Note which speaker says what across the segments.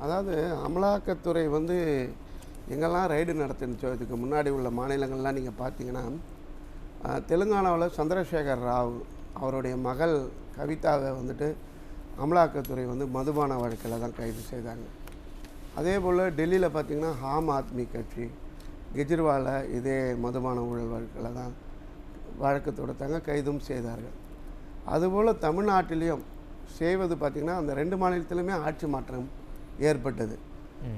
Speaker 1: அதாவது அமலாக்கத்துறை வந்து எங்கெல்லாம் ரைடு நடத்துனுச்சோ இதுக்கு முன்னாடி உள்ள மாநிலங்கள்லாம் நீங்கள் பார்த்தீங்கன்னா தெலுங்கானாவில் சந்திரசேகர் ராவ் அவருடைய மகள் கவிதாவை வந்துட்டு அமலாக்கத்துறை வந்து மதுபான வழக்கில் தான் கைது செய்தாங்க. அதே போல் டெல்லியில் பார்த்திங்கன்னா ஆம் ஆத்மி கட்சி கெஜ்ரிவாலை இதே மதுபான ஊழல் வழக்கில் தான் வழக்கு தொடுத்தாங்க, கைதும் செய்தார்கள். அதுபோல் தமிழ்நாட்டிலையும் செய்வது பார்த்திங்கன்னா அந்த 2 மாநிலத்திலுமே ஆட்சி மாற்றம் ஏற்பட்டது.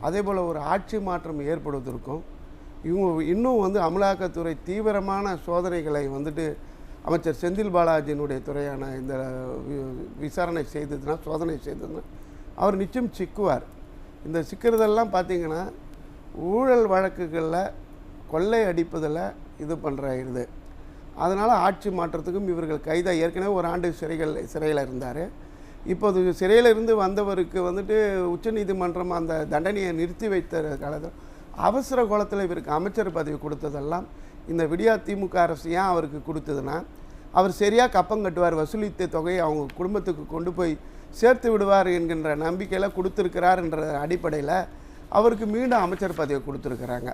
Speaker 1: அதே போல் ஒரு ஆட்சி மாற்றம் ஏற்படுவதற்கும் இவங்க இன்னும் வந்து அமலாக்கத்துறை தீவிரமான சோதனைகளை வந்துட்டு அமைச்சர் செந்தில் பாலாஜியினுடைய துறையான இந்த விசாரணை செய்ததுன்னா சோதனை செய்ததுன்னா அவர் நிச்சயம் சிக்குவார். இந்த சிக்கிறதெல்லாம் பார்த்திங்கன்னா ஊழல் வழக்குகளில் கொள்ளை அடிப்பதில் இது பண்ணுற இது. அதனால் ஆட்சி மாற்றத்துக்கும் இவர்கள் கைதாக ஏற்கனவே 1 ஆண்டு சிறையில் இருந்தார். இப்போது சிறையில் இருந்து வந்தவருக்கு வந்துட்டு உச்சநீதிமன்றம் அந்த தண்டனையை நிறுத்தி வைத்த காலத்தில் அவசர கோலத்தில் இவருக்கு அமைச்சர் பதவி கொடுத்ததெல்லாம் இந்த விடியா திமுக அரசு ஏன் அவருக்கு கொடுத்ததுன்னா அவர் சரியாக கப்பம் கட்டுவார், வசூலித்த தொகையை அவங்க குடும்பத்துக்கு கொண்டு போய் சேர்த்து விடுவார் என்கின்ற நம்பிக்கையில் கொடுத்துருக்கிறார் என்ற அடிப்படையில் அவருக்கு மீண்டும் அமைச்சர் பதவியை கொடுத்துருக்குறாங்க.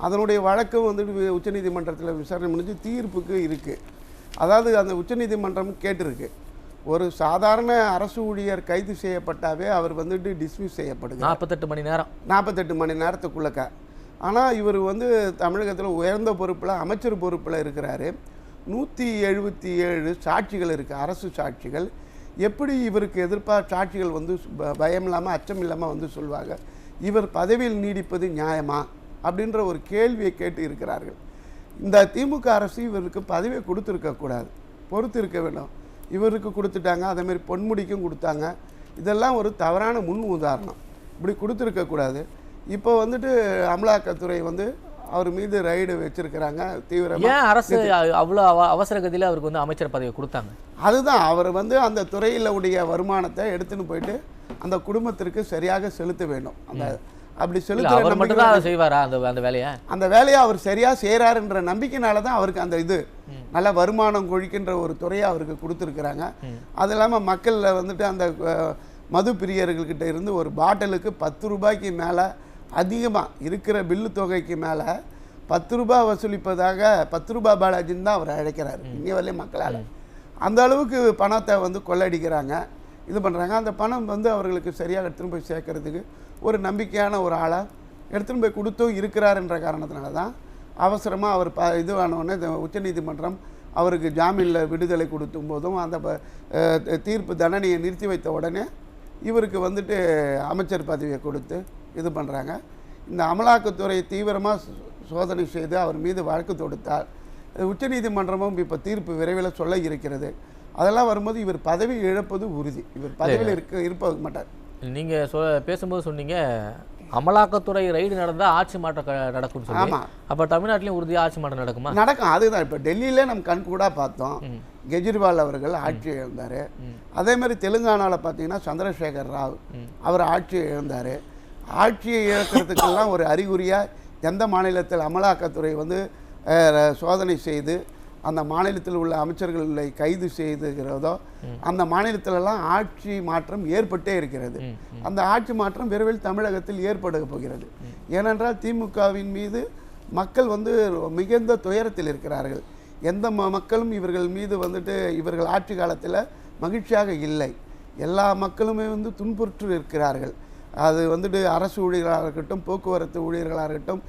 Speaker 1: அதனுடைய வழக்கம் வந்துட்டு உச்சநீதிமன்றத்தில் விசாரணை முடிஞ்சு தீர்ப்புக்கு இருக்குது. அதாவது அந்த உச்சநீதிமன்றம் கேட்டிருக்கு, ஒரு சாதாரண அரசு ஊழியர் கைது செய்யப்பட்டாவே அவர் வந்துட்டு டிஸ்மிஸ் செய்யப்படுது 48 மணி நேரத்துக்குள்ளக்க. ஆனால் இவர் வந்து தமிழகத்தில் உயர்ந்த பொறுப்பில் அமைச்சர் பொறுப்பில் இருக்கிறாரு. 177 சாட்சிகள் இருக்குது, அரசு சாட்சிகள். எப்படி இவருக்கு எதிர்ப்பாக சாட்சிகள் வந்து பயம் இல்லாமல் அச்சம் இல்லாமல் வந்து சொல்வாங்க? இவர் பதவியில் நீடிப்பது நியாயமா அப்படின்ற ஒரு கேள்வியை கேட்டு இருக்கிறார்கள். இந்த திமுக அரசு இவருக்கு பதவியை கொடுத்துருக்கக்கூடாது, பொறுத்து இருக்க வேண்டும். இவருக்கு கொடுத்துட்டாங்க, அதேமாதிரி பொன்முடிக்கும் கொடுத்தாங்க. இதெல்லாம் ஒரு தவறான முன் உதாரணம். இப்படி கொடுத்துருக்கக்கூடாது. இப்போ வந்துட்டு அமலாக்கத்துறை வந்து அவர் மீது ரைடு வச்சிருக்கிறாங்க தீவிரமாக.
Speaker 2: ஏன் அரசு அவ்வளோ அவசர கதியில் அவருக்கு வந்து அமைச்சர் பதவியை கொடுத்தாங்க?
Speaker 1: அதுதான், அவர் வந்து அந்த துறையில் உடைய வருமானத்தை எடுத்துன்னு போயிட்டு அந்த குடும்பத்திற்கு சரியாக செலுத்த வேண்டும். அந்த அப்படி
Speaker 2: செலுத்த செய்வாரா அந்த வேலையை
Speaker 1: அவர் சரியாக செய்கிறாருன்ற நம்பிக்கையினால தான் அவருக்கு அந்த இது நல்ல வருமானம் கொழிக்கின்ற ஒரு துறையை அவருக்கு கொடுத்துருக்குறாங்க. அது இல்லாமல் மக்களில் வந்துட்டு அந்த மது பிரியர்கள்கிட்ட இருந்து ஒரு பாட்டிலுக்கு 10 ரூபாய்க்கு மேலே அதிகமாக இருக்கிற பில்லு தொகைக்கு மேலே 10 ரூபாய் வசூலிப்பதாக 10 ரூபாய் பாலாஜின்னு தான் அவர் அழைக்கிறார் இங்கே வரலையே மக்களால். அந்த அளவுக்கு பணத்தை வந்து கொள்ளடிக்கிறாங்க, இது பண்ணுறாங்க. அந்த பணம் வந்து அவர்களுக்கு சரியாக எடுத்துகிட்டு போய் சேர்க்கறதுக்கு ஒரு நம்பிக்கையான ஒரு ஆளாக எடுத்துகிட்டு போய் கொடுத்தும் இருக்கிறாருன்ற காரணத்தினால தான் அவசரமாக அவர் இதுவானோடனே உச்சநீதிமன்றம் அவருக்கு ஜாமீனில் விடுதலை கொடுத்தும் போதும் அந்த தீர்ப்பு தண்டனையை நிறுத்தி வைத்த உடனே இவருக்கு வந்துட்டு அமைச்சர் பதவியை கொடுத்து இது பண்ணுறாங்க. இந்த அமலாக்கத்துறை தீவிரமாக சோதனை செய்து அவர் மீது வழக்கு தொடுத்தார். உச்சநீதிமன்றமும் இப்போ தீர்ப்பு விரைவில் சொல்ல இருக்கிறது. அதெல்லாம் வரும்போது இவர் பதவி இழப்பது உறுதி, இவர் பதவியில் இருப்ப மாட்டார்.
Speaker 2: நீங்கள் பேசும்போது சொன்னீங்க அமலாக்கத்துறை ரைடு நடந்தால் ஆட்சி மாற்றம் நடக்கும்னு சொல்லி. ஆமாம், அப்போ தமிழ்நாட்டிலையும் உறுதியாக ஆட்சி மாற்றம் நடக்குமா?
Speaker 1: நடக்கும். அதுதான் இப்போ டெல்லியிலே நம்ம கண்கூடாக பார்த்தோம். கெஜ்ரிவால் அவர்கள் ஆட்சி இழந்தார். அதே மாதிரி தெலுங்கானாவில் பார்த்தீங்கன்னா சந்திரசேகர் ராவ் அவர் ஆட்சி இழந்தார். ஆட்சியை இழக்கிறதுக்கெல்லாம் ஒரு அறிகுறியாக எந்த மாநிலத்தில் அமலாக்கத்துறை வந்து சோதனை செய்து அந்த மாநிலத்தில் உள்ள அமைச்சர்களை கைது செய்துகிறதோ அந்த மாநிலத்திலெல்லாம் ஆட்சி மாற்றம் ஏற்பட்டே இருக்கிறது. அந்த ஆட்சி மாற்றம் விரைவில் தமிழகத்தில் ஏற்பட போகிறது. ஏனென்றால் திமுகவின் மீது மக்கள் வந்து மிகுந்த துயரத்தில் இருக்கிறார்கள். எந்த மக்களும் இவர்கள் மீது வந்துட்டு இவர்கள் ஆட்சி காலத்தில் மகிழ்ச்சியாக இல்லை. எல்லா மக்களுமே வந்து துன்புற்று இருக்கிறார்கள். அது வந்துட்டு அரசு ஊழியர்களாக இருக்கட்டும், போக்குவரத்து ஊழியர்களாக இருக்கட்டும்,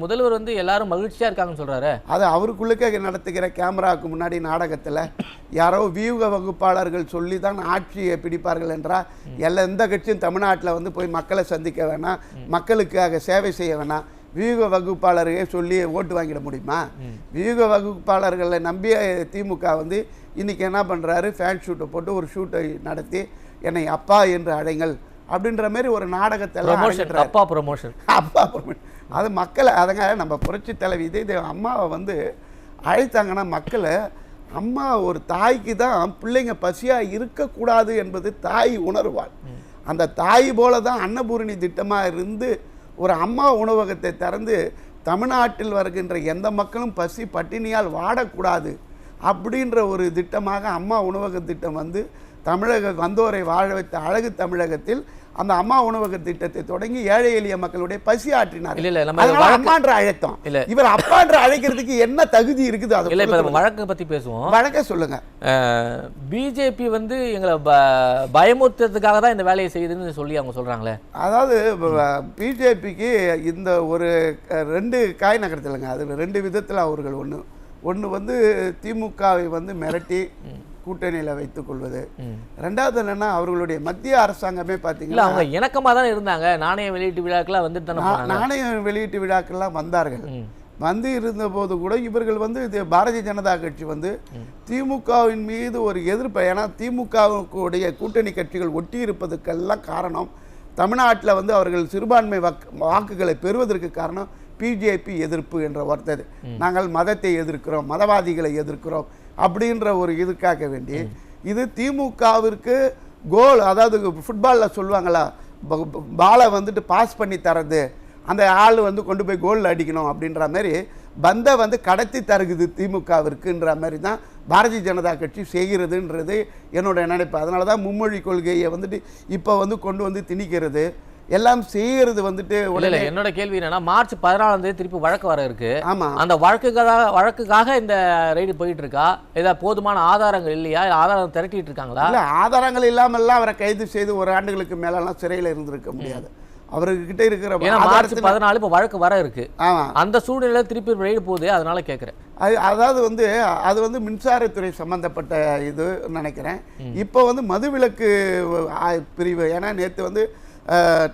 Speaker 2: முதல்வர் வந்து எல்லாரும் மகிழ்ச்சியா இருக்காங்கன்னு சொல்றாரு.
Speaker 1: அது அவருக்குள்ளே நடத்துகிற கேமராவுக்கு முன்னாடி நாடகத்தில் யாரோ வியூக வகுப்பாளர்கள் சொல்லி தான் ஆட்சியை பிடிப்பார்கள் என்றால் எந்த கட்சியும் தமிழ்நாட்டில் வந்து போய் மக்களை சந்திக்க வேணாம், மக்களுக்காக சேவை செய்ய வேணாம், வியூக வகுப்பாளரையே சொல்லி ஓட்டு வாங்கிட முடியுமா? வியூக வகுப்பாளர்களை நம்பிய திமுக வந்து இன்றைக்கி என்ன பண்ணுறாரு, ஃபேன் ஷூட்டை போட்டு ஒரு ஷூட்டை நடத்தி என்னை அப்பா என்று அழைங்கள் அப்படின்ற மாதிரி ஒரு நாடகத்தெல்லாம்
Speaker 2: அப்பா ப்ரமோஷன்.
Speaker 1: அது மக்களை அதங்க நம்ம புரட்சி தலைவி இதே அம்மாவை வந்து அழைத்தாங்கன்னா மக்களை, அம்மா ஒரு தாய்க்கு தான் பிள்ளைங்க பசியாக இருக்கக்கூடாது என்பது தாய் உணர்வாள். அந்த தாய் போல தான் அன்னபூரணி திட்டமாக இருந்து ஒரு அம்மா உணவகத்தை திறந்து தமிழ்நாட்டில் வருகின்ற எந்த மக்களும் பசி பட்டினியால் வாடக்கூடாது அப்படின்ற ஒரு திட்டமாக அம்மா உணவக திட்டம் வந்து தமிழக வந்தோரை வாழ வைத்த அழகு தமிழகத்தில் அந்த அம்மா உணவக திட்டத்தை தொடங்கி ஏழை எளிய மக்களுடைய பசி ஆற்றினார்.
Speaker 2: இல்ல நம்ம
Speaker 1: அதனால அம்மான்ற அழைத்தோம். இவர் அப்பான்ற அழைக்கிறதுக்கு என்ன தகுதி இருக்குது? அது
Speaker 2: இல்ல இப்ப வழக்கு பத்தி பேசுவோம்.
Speaker 1: வழக்க சொல்லுங்க.
Speaker 2: பிஜேபி வந்து எங்களை பயமுறுத்துறதுக்காக தான் இந்த வேலையை செய்யுதுன்னு சொல்லி அவங்க சொல்றாங்களே.
Speaker 1: அதாவது பிஜேபிக்கு இந்த ஒரு 2 காய் நகரத்துலங்க, அதுல 2 விதத்துல அவர்கள் ஒன்று வந்து திமுகவை வந்து மிரட்டி கூட்டணியில் வைத்துக் கொள்வது. ரெண்டாவது என்னன்னா அவர்களுடைய மத்திய அரசாங்கமே பார்த்தீங்கன்னா
Speaker 2: அவங்க இணக்கமாக தானே இருந்தாங்க. நாணய வெளியீட்டு விழாக்கெல்லாம் வந்து
Speaker 1: நாணய வெளியீட்டு விழாக்கெல்லாம் வந்தார்கள். வந்து இருந்தபோது கூட இவர்கள் வந்து பாரதிய ஜனதா கட்சி வந்து திமுகவின் மீது ஒரு எதிர்ப்பு, ஏன்னா திமுகவுடைய கூட்டணி கட்சிகள் ஒட்டி இருப்பதுக்கெல்லாம் காரணம் தமிழ்நாட்டில் வந்து அவர்கள் சிறுபான்மை வாக்குகளை பெறுவதற்கு காரணம் பிஜேபி எதிர்ப்பு என்ற வார்த்தை. நாங்கள் மதத்தை எதிர்க்கிறோம், மதவாதிகளை எதிர்க்கிறோம் அப்படின்ற ஒரு இதுக்காக வேண்டி இது திமுகவிற்கு கோல், அதாவது ஃபுட்பாலில் சொல்லுவாங்களா, பாலை வந்துட்டு பாஸ் பண்ணி தரது, அந்த ஆள் வந்து கொண்டு போய் கோல் அடிக்கணும் அப்படின்ற மாதிரி பந்தை வந்து கடத்தி தருகுது திமுகவிற்குன்ற மாதிரி தான் பாரதிய ஜனதா கட்சி செய்கிறதுன்றது என்னோட நினைப்பு. அதனால தான் மும்மொழி கொள்கையை வந்துட்டு இப்போ வந்து கொண்டு வந்து திணிக்கிறது எல்லாம் செய்யறது வந்துட்டு.
Speaker 2: என்னோட கேள்வி என்னன்னா, மார்ச் 14ஆம் தேதி திருப்பி வழக்கு வர இருக்கு. ஆமா, அந்த வழக்குக்காக இந்த ரைடு போயிட்டு இருக்கா? ஏதாவது போதுமான ஆதாரங்கள் இல்லையா? ஆதாரம் திரட்டிட்டு இருக்காங்களா?
Speaker 1: இல்ல, ஆதாரங்கள் இல்லாமல்லாம் அவரை கைது செய்து 1 ஆண்டுகளுக்கு மேலாம் சிறையில் இருந்திருக்க முடியாது. அவர்கிட்ட இருக்கிற
Speaker 2: மார்ச் 14 இப்போ வழக்கு வர இருக்கு. அந்த சூழ்நிலை திருப்பி ரைடு போகுது, அதனால கேட்குறேன்.
Speaker 1: அதாவது வந்து அது வந்து மின்சாரத்துறை சம்பந்தப்பட்ட இது நினைக்கிறேன். இப்போ வந்து மதுவிலக்கு பிரிவு, ஏன்னா நேற்று வந்து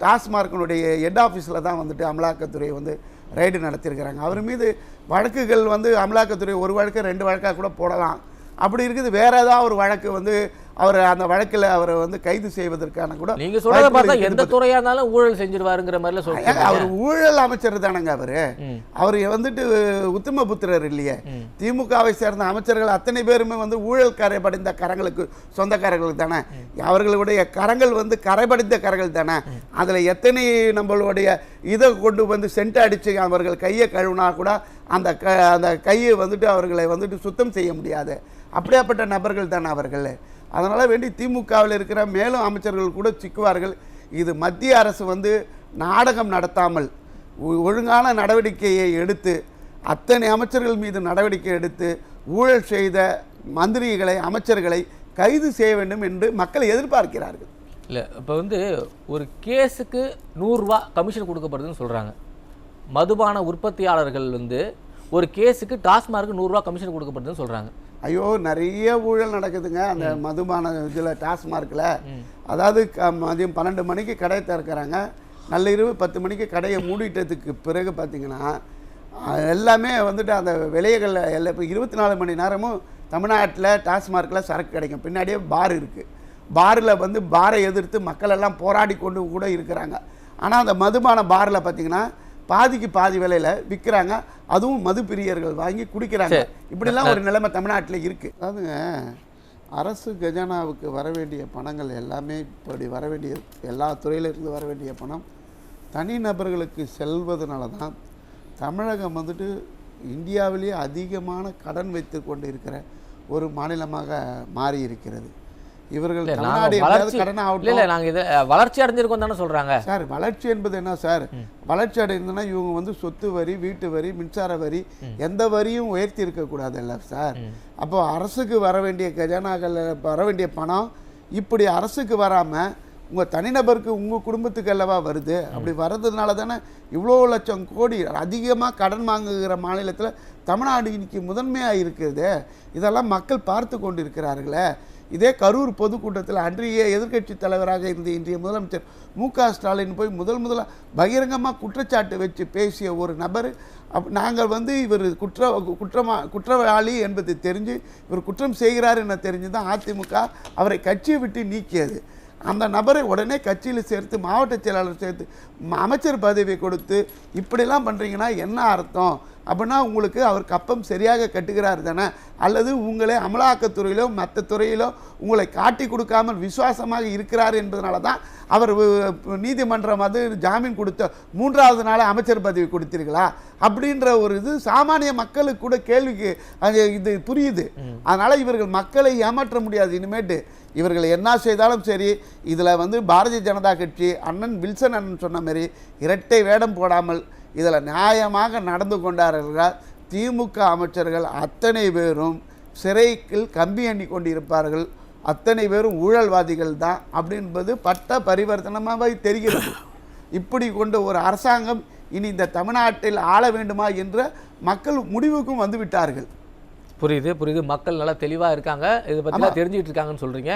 Speaker 1: டாஸ்மார்க்கினுடைய ஹெட் ஆஃபீஸில் தான் வந்துட்டு அமலாக்கத்துறை வந்து ரைடு நடத்தியிருக்கிறாங்க. அவர் மீது வழக்குகள் வந்து அமலாக்கத்துறை 1 வழக்கு 2 வழக்காக கூட போடலாம். அப்படி இருக்குது. வேற ஏதாவது ஒரு வழக்கு வந்து அவர் அந்த வழக்கில் அவரை வந்து கைது செய்வதற்கான கூட
Speaker 2: நீங்க சொல்றத பார்த்தா எந்த துறையா இருந்தாலும் ஊழல் செஞ்சிருவாருங்கிற மாதிரில சொல்றாங்க.
Speaker 1: அவர் ஊழல் அமைச்சர் தானங்க. அவர் வந்துட்டு உத்தம புத்திரர் இல்லையே. திமுகவை சேர்ந்த அமைச்சர்கள் அத்தனை பேருமே வந்து ஊழல் கரைபடிந்த கரங்களுக்கு சொந்தக்காரர்கள் தானே. அவர்களுடைய கரங்கள் வந்து கரைபடிந்த கரங்கள் தானே. அதுல எத்தனை நம்மளுடைய இதை கொண்டு வந்து சென்ட் அடிச்சு அவர்கள் கையை கழுவினா கூட அந்த கையை வந்துட்டு அவர்களை வந்துட்டு சுத்தம் செய்ய முடியாது. அப்படியாப்பட்ட நபர்கள் தானே அவர்கள். அதனால் வேண்டி திமுகவில் இருக்கிற மேலும் அமைச்சர்கள் கூட சிக்குவார்கள். இது மத்திய அரசு வந்து நாடகம் நடத்தாமல் ஒழுங்கான நடவடிக்கையை எடுத்து அத்தனை அமைச்சர்கள் மீது நடவடிக்கை எடுத்து ஊழல் செய்த மந்திரிகளை அமைச்சர்களை கைது செய்ய வேண்டும் என்று மக்கள் எதிர்பார்க்கிறார்கள்.
Speaker 2: இல்லை, இப்போ வந்து ஒரு கேஸுக்கு 100 ரூபா கமிஷன் கொடுக்கப்படுதுன்னு சொல்கிறாங்க. மதுபான உற்பத்தியாளர்கள் வந்து ஒரு கேஸுக்கு டாஸ்மார்க்கு 100 ரூபா கமிஷன் கொடுக்கப்படுதுன்னு சொல்கிறாங்க.
Speaker 1: ஐயோ, நிறைய ஊழல் நடக்குதுங்க அந்த மதுபான இதில் டாஸ்மார்க்கில். அதாவது மதியம் 12 மணிக்கு கடை திறக்கிறாங்க, நள்ளிரவு 10 மணிக்கு கடையை மூடிட்டதுக்கு பிறகு பார்த்திங்கன்னா எல்லாமே வந்துட்டு அந்த விலைகளில் எல்லாம் இப்போ 24 மணி நேரமும் தமிழ்நாட்டில் டாஸ்மார்க்கில் சரக்கு கிடைக்கும். பின்னாடியே பார் இருக்குது. பாரில் வந்து பாரை எதிர்த்து மக்கள் எல்லாம் போராடி கொண்டு கூட இருக்கிறாங்க. ஆனால் அந்த மதுபான பாரில் பார்த்திங்கன்னா பாதிக்கு பாதி விலையில் விற்கிறாங்க. அதுவும் மது பிரியர்கள் வாங்கி குடிக்கிறாங்க. இப்படிலாம் ஒரு நிலைமை தமிழ்நாட்டில் இருக்குது. அதாவதுங்க, அரசு கஜானாவுக்கு வர வேண்டிய பணங்கள் எல்லாமே இப்படி வர வேண்டிய எல்லா துறையிலிருந்து வர வேண்டிய பணம் தனிநபர்களுக்கு செல்வதனால தான் தமிழகம் வந்துட்டு இந்தியாவிலேயே அதிகமான கடன் வைத்து கொண்டு இருக்கிற ஒரு மாநிலமாக மாறி இருக்கிறது. இவர்கள்
Speaker 2: வளர்ச்சி அடைஞ்சிருக்கோம் தானே சொல்றாங்க
Speaker 1: சார். வளர்ச்சி என்பது என்ன சார்? வளர்ச்சி அடைந்ததுன்னா இவங்க வந்து சொத்து வரி, வீட்டு வரி, மின்சார வரி, எந்த வரியும் உயர்த்தி இருக்கக்கூடாது இல்லை சார். அப்போ அரசுக்கு வர வேண்டிய கஜானாக்கள் வர வேண்டிய பணம் இப்படி அரசுக்கு வராமல் உங்கள் தனிநபருக்கு உங்கள் குடும்பத்துக்கு அல்லவா வருது. அப்படி வர்றதுனால தானே இவ்வளோ லட்சம் கோடி அதிகமாக கடன் வாங்குகிற மாநிலத்தில் தமிழ்நாடு இன்னைக்கு முதன்மையாக இருக்குது. இதெல்லாம் மக்கள் பார்த்து கொண்டு இருக்கிறார்களே. இதே கரூர் பொதுக்கூட்டத்தில் அன்றைய எதிர்க்கட்சி தலைவராக இருந்த இன்றைய முதலமைச்சர் மு.க. ஸ்டாலின் போய் முதலாக பகிரங்கமாக குற்றச்சாட்டு வச்சு பேசிய ஒரு நபர். நாங்கள் வந்து இவர் குற்றவாளி என்பது தெரிஞ்சு இவர் குற்றம் செய்கிறார் என தெரிஞ்சு தான் அதிமுக அவரை கட்சியை விட்டு நீக்கியது. அந்த நபரை உடனே கட்சியில் சேர்த்து மாவட்ட செயலாளர் சேர்த்து அமைச்சர் பதவியை கொடுத்து இப்படிலாம் பண்ணுறீங்கன்னா என்ன அர்த்தம்? அப்படின்னா உங்களுக்கு அவர் கப்பம் சரியாக கட்டுகிறார் தானே? அல்லது உங்களே அமலாக்கத்துறையிலோ மற்ற துறையிலோ உங்களை காட்டி கொடுக்காமல் விசுவாசமாக இருக்கிறார் என்பதனால தான் அவர் நீதிமன்றம் அது ஜாமீன் கொடுத்த 3வது நாள் அமைச்சர் பதவி கொடுத்தீர்களா அப்படின்ற ஒரு இது சாமானிய மக்களுக்கு கூட கேள்விக்கு அது இது புரியுது. அதனால் இவர்கள் மக்களை ஏமாற்ற முடியாது. இனிமேட்டு இவர்கள் என்ன செய்தாலும் சரி, இதில் வந்து பாரதிய ஜனதா கட்சி அண்ணன் வில்சன் அண்ணன் சொன்ன மாதிரி இரட்டை வேடம் போடாமல் இதில் நியாயமாக நடந்து கொண்டார்கள். திமுக அமைச்சர்கள் அத்தனை பேரும் சிறையில் கம்பி எண்ணி கொண்டிருப்பார்கள். அத்தனை பேரும் ஊழல்வாதிகள் தான் அப்படின்பது பட்ட பரிவர்த்தனமாக தெரிகிறது. இப்படி கொண்ட ஒரு அரசாங்கம் இனி இந்த தமிழ்நாட்டில் ஆள வேண்டுமா என்ற மக்கள் முடிவுக்கும் வந்து விட்டார்கள்.
Speaker 2: புரியுது. மக்கள் நல்லா தெளிவாக இருக்காங்க, இதை பற்றி தெரிஞ்சுக்கிட்டு இருக்காங்கன்னு சொல்கிறீங்க.